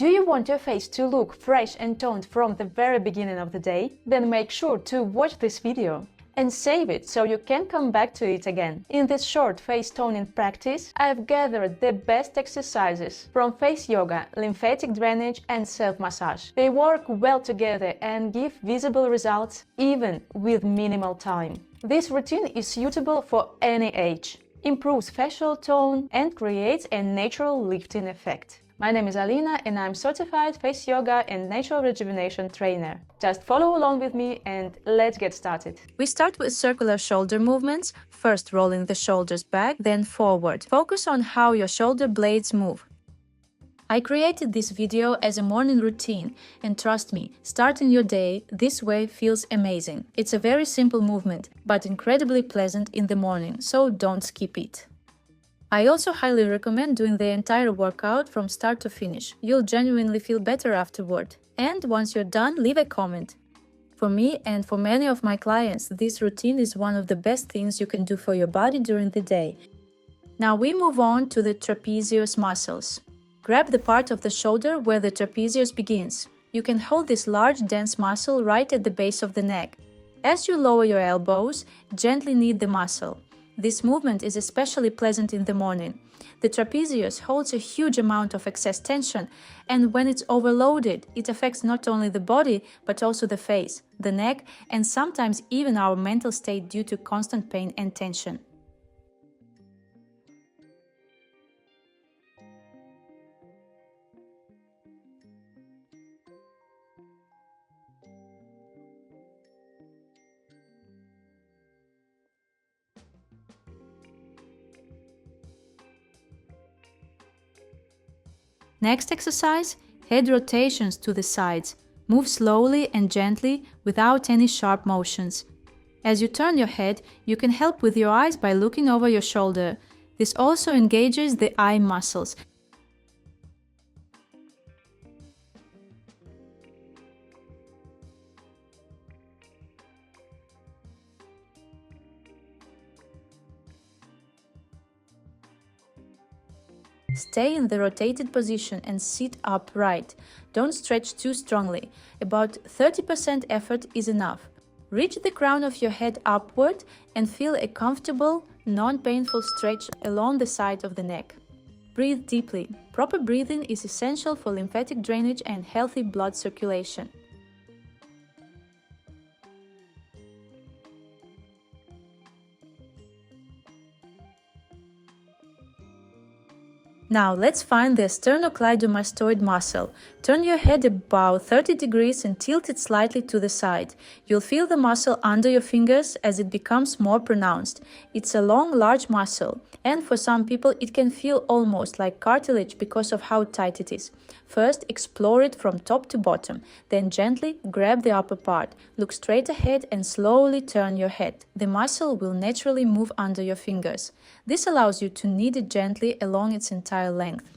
Do you want your face to look fresh and toned from the very beginning of the day? Then make sure to watch this video and save it so you can come back to it again. In this short face toning practice, I've gathered the best exercises from face yoga, lymphatic drainage and self-massage. They work well together and give visible results even with minimal time. This routine is suitable for any age, improves facial tone and creates a natural lifting effect. My name is Alina and I'm certified face yoga and natural rejuvenation trainer. Just follow along with me and let's get started. We start with circular shoulder movements, first rolling the shoulders back, then forward. Focus on how your shoulder blades move. I created this video as a morning routine, and trust me, starting your day this way feels amazing. It's a very simple movement, but incredibly pleasant in the morning, so don't skip it. I also highly recommend doing the entire workout from start to finish. You'll genuinely feel better afterward. And once you're done, leave a comment. For me and for many of my clients, this routine is one of the best things you can do for your body during the day. Now we move on to the trapezius muscles. Grab the part of the shoulder where the trapezius begins. You can hold this large, dense muscle right at the base of the neck. As you lower your elbows, gently knead the muscle. This movement is especially pleasant in the morning. The trapezius holds a huge amount of excess tension, and when it's overloaded, it affects not only the body, but also the face, the neck, and sometimes even our mental state due to constant pain and tension. Next exercise, head rotations to the sides. Move slowly and gently without any sharp motions. As you turn your head, you can help with your eyes by looking over your shoulder. This also engages the eye muscles. Stay in the rotated position and sit upright. Don't stretch too strongly. About 30% effort is enough. Reach the crown of your head upward and feel a comfortable, non-painful stretch along the side of the neck. Breathe deeply. Proper breathing is essential for lymphatic drainage and healthy blood circulation. Now let's find the sternocleidomastoid muscle. Turn your head about 30 degrees and tilt it slightly to the side. You'll feel the muscle under your fingers as it becomes more pronounced. It's a long, large muscle, and for some people it can feel almost like cartilage because of how tight it is. First, explore it from top to bottom, then gently grab the upper part. Look straight ahead and slowly turn your head. The muscle will naturally move under your fingers. This allows you to knead it gently along its entire length.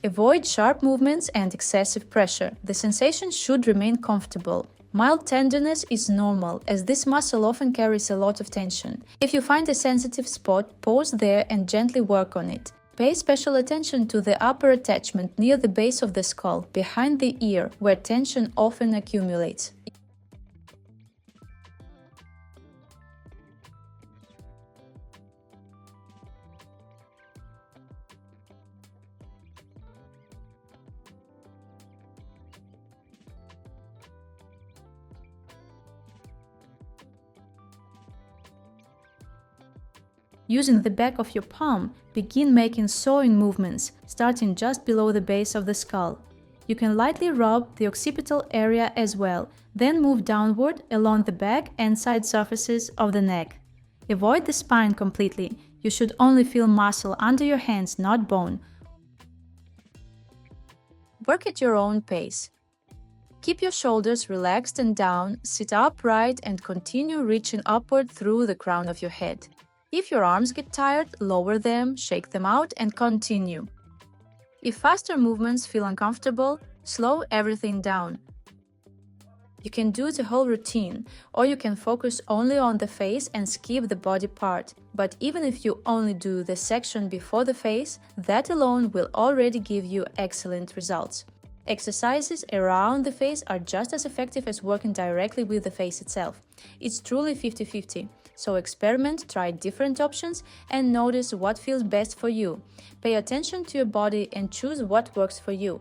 Avoid sharp movements and excessive pressure. The sensation should remain comfortable. Mild tenderness is normal, as this muscle often carries a lot of tension. If you find a sensitive spot, pause there and gently work on it. Pay special attention to the upper attachment near the base of the skull, behind the ear, where tension often accumulates. Using the back of your palm, begin making sawing movements, starting just below the base of the skull. You can lightly rub the occipital area as well, then move downward along the back and side surfaces of the neck. Avoid the spine completely. You should only feel muscle under your hands, not bone. Work at your own pace. Keep your shoulders relaxed and down, sit upright and continue reaching upward through the crown of your head. If your arms get tired, lower them, shake them out and continue. If faster movements feel uncomfortable, slow everything down. You can do the whole routine, or you can focus only on the face and skip the body part. But even if you only do the section before the face, that alone will already give you excellent results. Exercises around the face are just as effective as working directly with the face itself. It's truly 50-50. So experiment, try different options, and notice what feels best for you. Pay attention to your body and choose what works for you.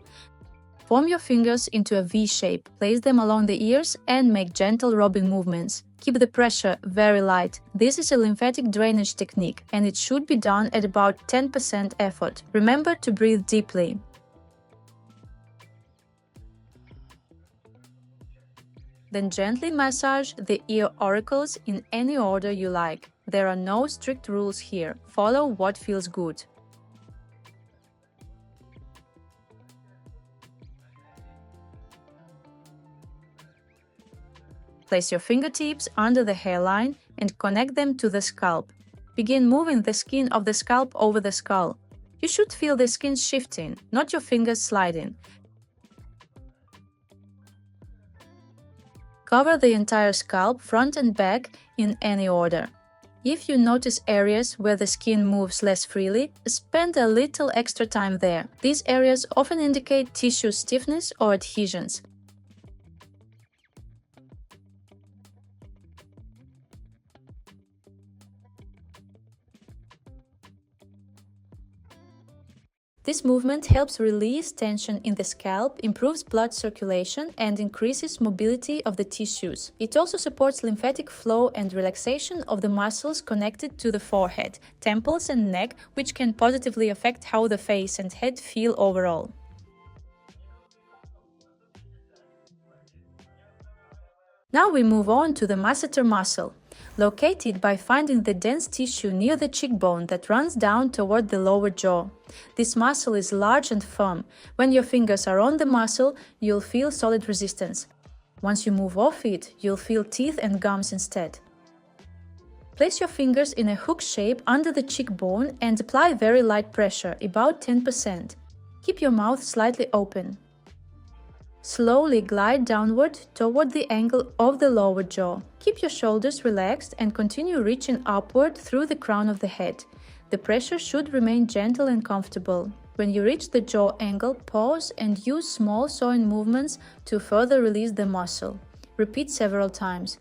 Form your fingers into a V shape, place them along the ears, and make gentle rubbing movements. Keep the pressure very light. This is a lymphatic drainage technique, and it should be done at about 10% effort. Remember to breathe deeply. Then gently massage the ear auricles in any order you like. There are no strict rules here. Follow what feels good. Place your fingertips under the hairline and connect them to the scalp. Begin moving the skin of the scalp over the skull. You should feel the skin shifting, not your fingers sliding. Cover the entire scalp, front and back, in any order. If you notice areas where the skin moves less freely, spend a little extra time there. These areas often indicate tissue stiffness or adhesions. This movement helps release tension in the scalp, improves blood circulation, and increases mobility of the tissues. It also supports lymphatic flow and relaxation of the muscles connected to the forehead, temples, and neck, which can positively affect how the face and head feel overall. Now we move on to the masseter muscle, located by finding the dense tissue near the cheekbone that runs down toward the lower jaw. This muscle is large and firm. When your fingers are on the muscle, you'll feel solid resistance. Once you move off it, you'll feel teeth and gums instead. Place your fingers in a hook shape under the cheekbone and apply very light pressure, about 10%. Keep your mouth slightly open. Slowly glide downward toward the angle of the lower jaw. Keep your shoulders relaxed and continue reaching upward through the crown of the head. The pressure should remain gentle and comfortable. When you reach the jaw angle, pause and use small sawing movements to further release the muscle. Repeat several times.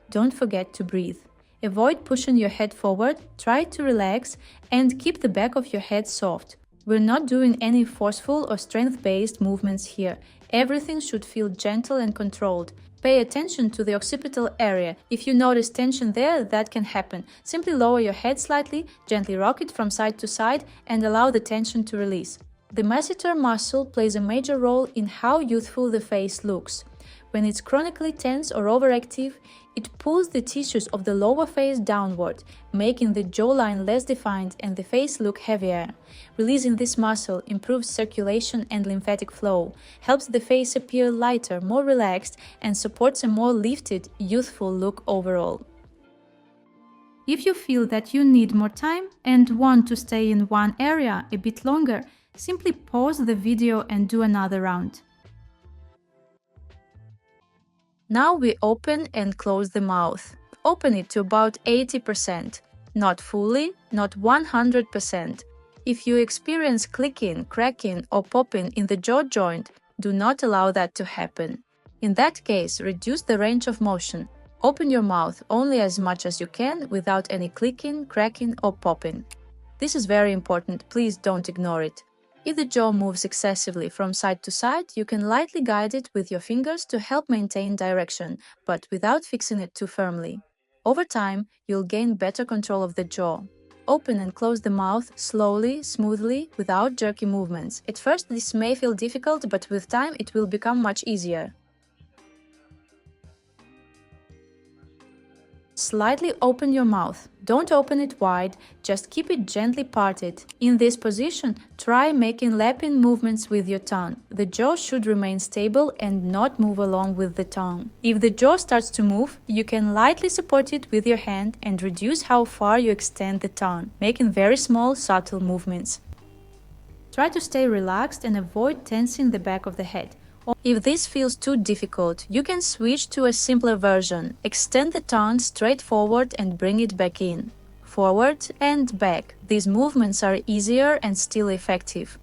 Don't forget to breathe. Avoid pushing your head forward, try to relax, and keep the back of your head soft. We're not doing any forceful or strength-based movements here. Everything should feel gentle and controlled. Pay attention to the occipital area. If you notice tension there, that can happen. Simply lower your head slightly, gently rock it from side to side, and allow the tension to release. The masseter muscle plays a major role in how youthful the face looks. When it's chronically tense or overactive, it pulls the tissues of the lower face downward, making the jawline less defined and the face look heavier. Releasing this muscle improves circulation and lymphatic flow, helps the face appear lighter, more relaxed, and supports a more lifted, youthful look overall. If you feel that you need more time and want to stay in one area a bit longer, simply pause the video and do another round. Now we open and close the mouth. Open it to about 80%. Not fully, not 100%. If you experience clicking, cracking, or popping in the jaw joint, do not allow that to happen. In that case, reduce the range of motion. Open your mouth only as much as you can without any clicking, cracking, or popping. This is very important, please don't ignore it. If the jaw moves excessively from side to side, you can lightly guide it with your fingers to help maintain direction, but without fixing it too firmly. Over time, you'll gain better control of the jaw. Open and close the mouth slowly, smoothly, without jerky movements. At first, this may feel difficult, but with time, it will become much easier. Slightly open your mouth. Don't open it wide, just keep it gently parted. In this position, try making lapping movements with your tongue. The jaw should remain stable and not move along with the tongue. If the jaw starts to move, you can lightly support it with your hand and reduce how far you extend the tongue, making very small, subtle movements. Try to stay relaxed and avoid tensing the back of the head. If this feels too difficult, you can switch to a simpler version. Extend the tongue straight forward and bring it back in. Forward and back. These movements are easier and still effective.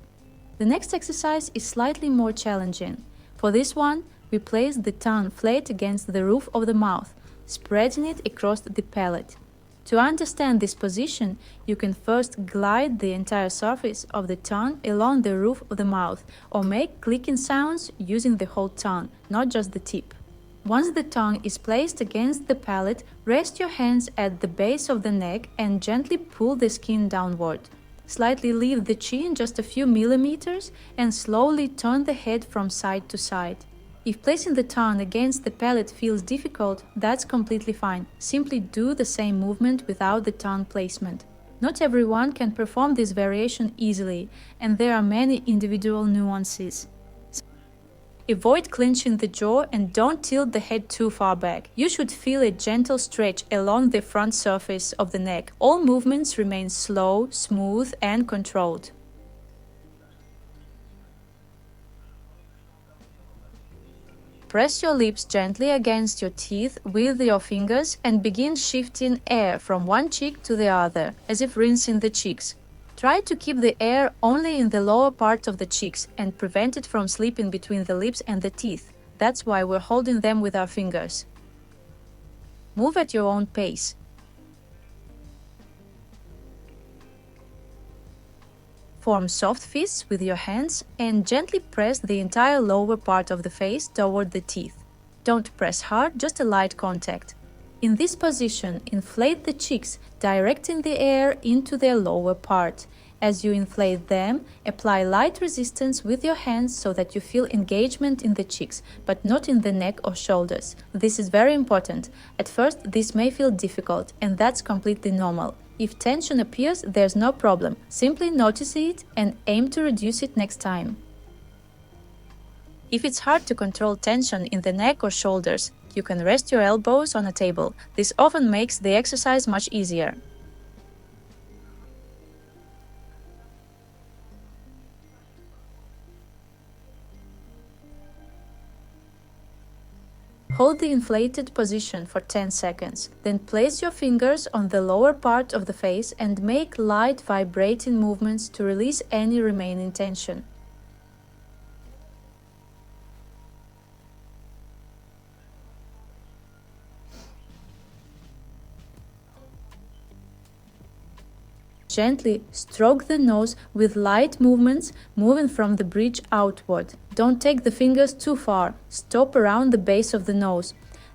The next exercise is slightly more challenging. For this one, we place the tongue flat against the roof of the mouth, spreading it across the palate. To understand this position, you can first glide the entire surface of the tongue along the roof of the mouth or make clicking sounds using the whole tongue, not just the tip. Once the tongue is placed against the palate, rest your hands at the base of the neck and gently pull the skin downward. Slightly lift the chin just a few millimeters and slowly turn the head from side to side. If placing the tongue against the palate feels difficult, that's completely fine. Simply do the same movement without the tongue placement. Not everyone can perform this variation easily, and there are many individual nuances. Avoid clenching the jaw and don't tilt the head too far back. You should feel a gentle stretch along the front surface of the neck. All movements remain slow, smooth, and controlled. Press your lips gently against your teeth with your fingers and begin shifting air from one cheek to the other, as if rinsing the cheeks. Try to keep the air only in the lower part of the cheeks and prevent it from slipping between the lips and the teeth. That's why we're holding them with our fingers. Move at your own pace. Form soft fists with your hands and gently press the entire lower part of the face toward the teeth. Don't press hard, just a light contact. In this position, inflate the cheeks, directing the air into their lower part. As you inflate them, apply light resistance with your hands so that you feel engagement in the cheeks, but not in the neck or shoulders. This is very important. At first, this may feel difficult, and that's completely normal. If tension appears, there's no problem. Simply notice it and aim to reduce it next time. If it's hard to control tension in the neck or shoulders, you can rest your elbows on a table. This often makes the exercise much easier. Hold the inflated position for 10 seconds. Then place your fingers on the lower part of the face and make light vibrating movements to release any remaining tension. Gently stroke the nose with light movements, moving from the bridge outward. Don't take the fingers too far. Stop around the base of the nose.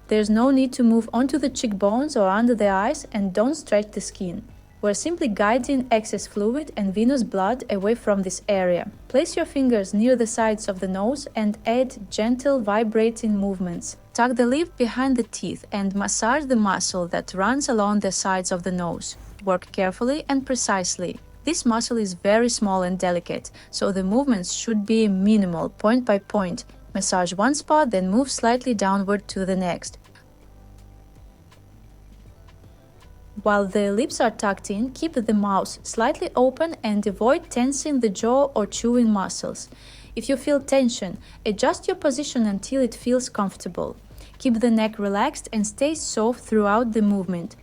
There's no need to move onto the cheekbones or under the eyes, and don't stretch the skin. We're simply guiding excess fluid and venous blood away from this area. Place your fingers near the sides of the nose and add gentle vibrating movements. Tuck the lip behind the teeth and massage the muscle that runs along the sides of the nose. Work carefully and precisely. This muscle is very small and delicate, so the movements should be minimal, point by point. Massage one spot, then move slightly downward to the next. While the lips are tucked in, keep the mouth slightly open and avoid tensing the jaw or chewing muscles. If you feel tension, adjust your position until it feels comfortable. Keep the neck relaxed and stay soft throughout the movement.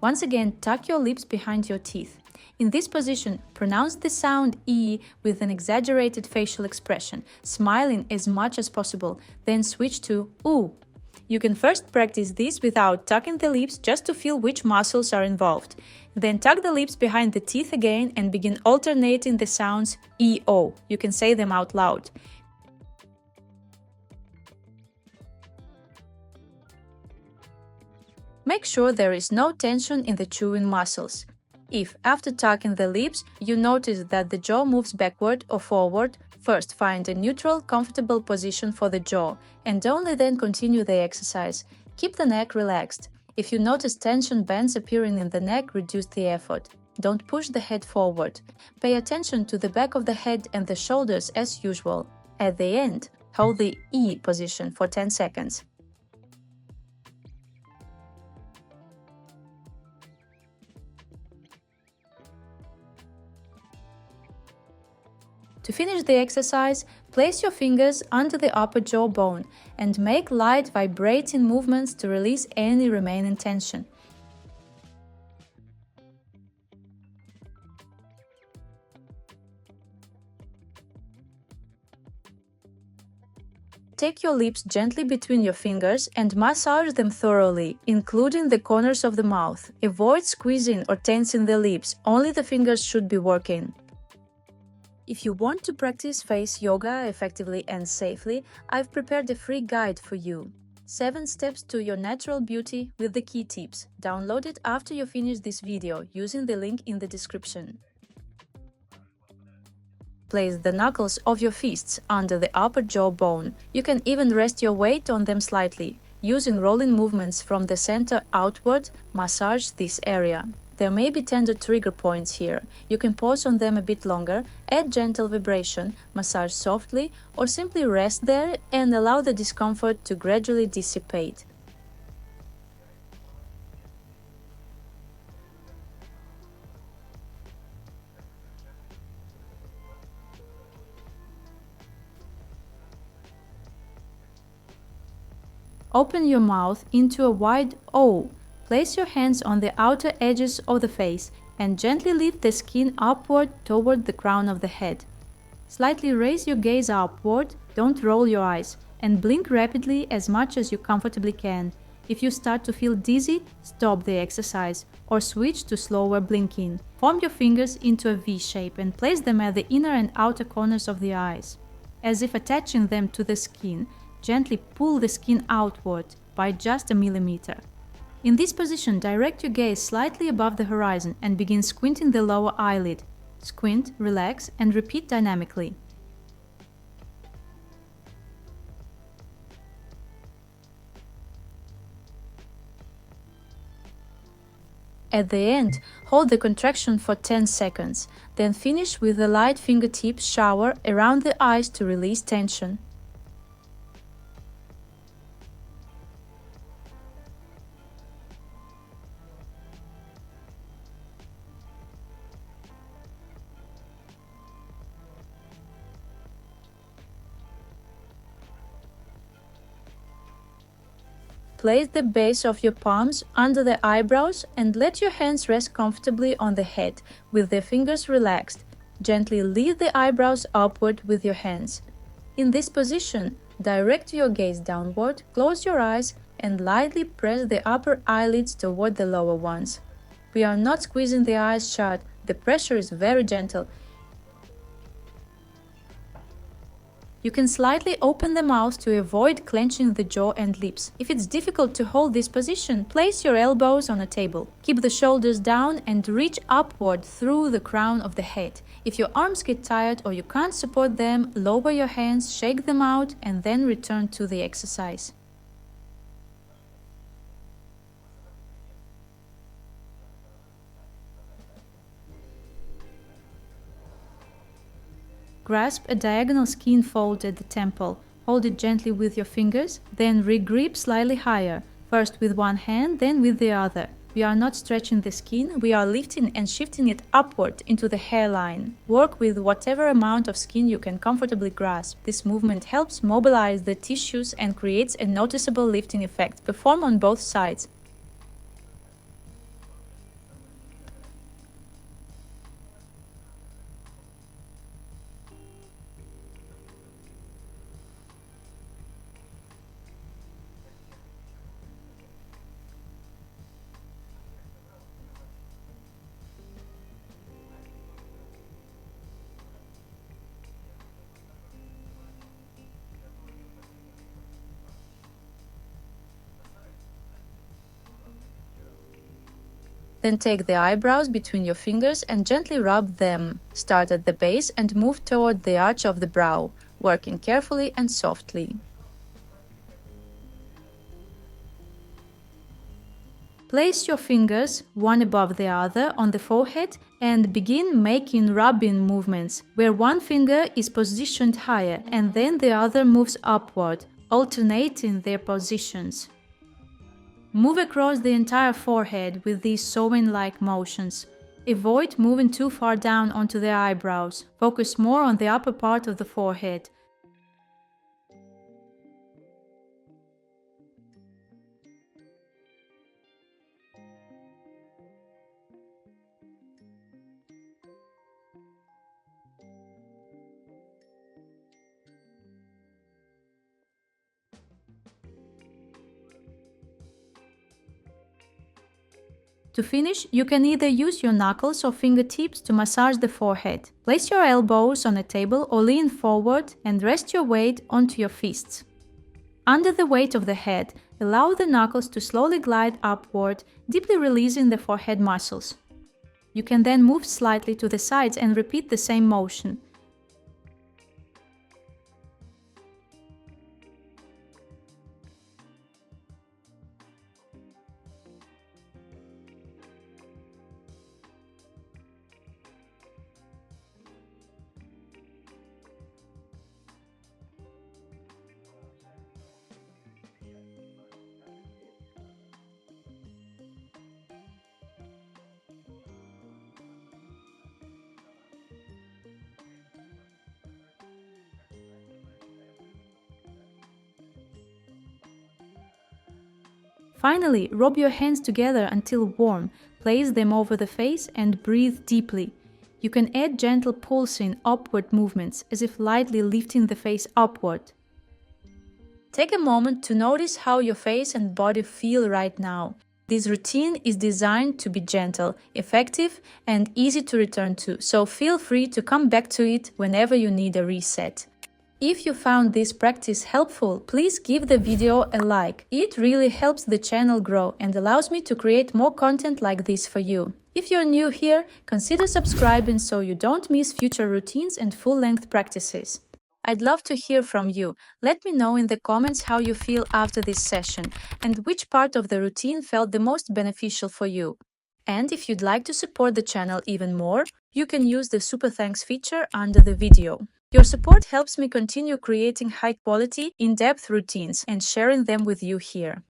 Once again, tuck your lips behind your teeth. In this position, pronounce the sound E with an exaggerated facial expression, smiling as much as possible, then switch to OO. You can first practice this without tucking the lips just to feel which muscles are involved. Then tuck the lips behind the teeth again and begin alternating the sounds EO. You can say them out loud. Make sure there is no tension in the chewing muscles. If, after tucking the lips, you notice that the jaw moves backward or forward, first find a neutral, comfortable position for the jaw, and only then continue the exercise. Keep the neck relaxed. If you notice tension bands appearing in the neck, reduce the effort. Don't push the head forward. Pay attention to the back of the head and the shoulders as usual. At the end, hold the E position for 10 seconds. To finish the exercise, place your fingers under the upper jaw bone and make light vibrating movements to release any remaining tension. take your lips gently between your fingers and massage them thoroughly, including the corners of the mouth. Avoid squeezing or tensing the lips, only the fingers should be working. If you want to practice face yoga effectively and safely, I've prepared a free guide for you. 7 steps to your natural beauty with the key tips. Download it after you finish this video using the link in the description. Place the knuckles of your fists under the upper jaw bone. You can even rest your weight on them slightly. Using rolling movements from the center outward, massage this area. There may be tender trigger points here. You can pause on them a bit longer, add gentle vibration, massage softly, or simply rest there and allow the discomfort to gradually dissipate. Open your mouth into a wide O. Place your hands on the outer edges of the face and gently lift the skin upward toward the crown of the head. Slightly raise your gaze upward, don't roll your eyes, and blink rapidly as much as you comfortably can. If you start to feel dizzy, stop the exercise or switch to slower blinking. Form your fingers into a V shape and place them at the inner and outer corners of the eyes. As if attaching them to the skin, gently pull the skin outward by just a millimeter. In this position, direct your gaze slightly above the horizon and begin squinting the lower eyelid. Squint, relax, and repeat dynamically. At the end, hold the contraction for 10 seconds, then finish with a light fingertip shower around the eyes to release tension. Place the base of your palms under the eyebrows and let your hands rest comfortably on the head, with the fingers relaxed. Gently lift the eyebrows upward with your hands. In this position, direct your gaze downward, close your eyes, and lightly press the upper eyelids toward the lower ones. We are not squeezing the eyes shut, the pressure is very gentle. You can slightly open the mouth to avoid clenching the jaw and lips. If it's difficult to hold this position, place your elbows on a table. Keep the shoulders down and reach upward through the crown of the head. If your arms get tired or you can't support them, lower your hands, shake them out, and then return to the exercise. Grasp a diagonal skin fold at the temple. Hold it gently with your fingers, then re-grip slightly higher, first with one hand, then with the other. We are not stretching the skin, we are lifting and shifting it upward into the hairline. Work with whatever amount of skin you can comfortably grasp. This movement helps mobilize the tissues and creates a noticeable lifting effect. Perform on both sides. Then take the eyebrows between your fingers and gently rub them. Start at the base and move toward the arch of the brow, working carefully and softly. Place your fingers, one above the other, on the forehead and begin making rubbing movements, where one finger is positioned higher and then the other moves upward, alternating their positions. Move across the entire forehead with these sewing-like motions. Avoid moving too far down onto the eyebrows. Focus more on the upper part of the forehead. To finish, you can either use your knuckles or fingertips to massage the forehead. Place your elbows on a table or lean forward and rest your weight onto your fists. Under the weight of the head, allow the knuckles to slowly glide upward, deeply releasing the forehead muscles. You can then move slightly to the sides and repeat the same motion. Finally, rub your hands together until warm, place them over the face and breathe deeply. You can add gentle pulsing upward movements, as if lightly lifting the face upward. Take a moment to notice how your face and body feel right now. This routine is designed to be gentle, effective, and easy to return to, so feel free to come back to it whenever you need a reset. If you found this practice helpful, please give the video a like. It really helps the channel grow and allows me to create more content like this for you. If you're new here, consider subscribing so you don't miss future routines and full-length practices. I'd love to hear from you. Let me know in the comments how you feel after this session and which part of the routine felt the most beneficial for you. And if you'd like to support the channel even more, you can use the Super Thanks feature under the video. Your support helps me continue creating high-quality, in-depth routines and sharing them with you here.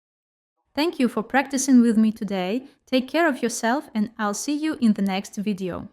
Thank you for practicing with me today. Take care of yourself and I'll see you in the next video.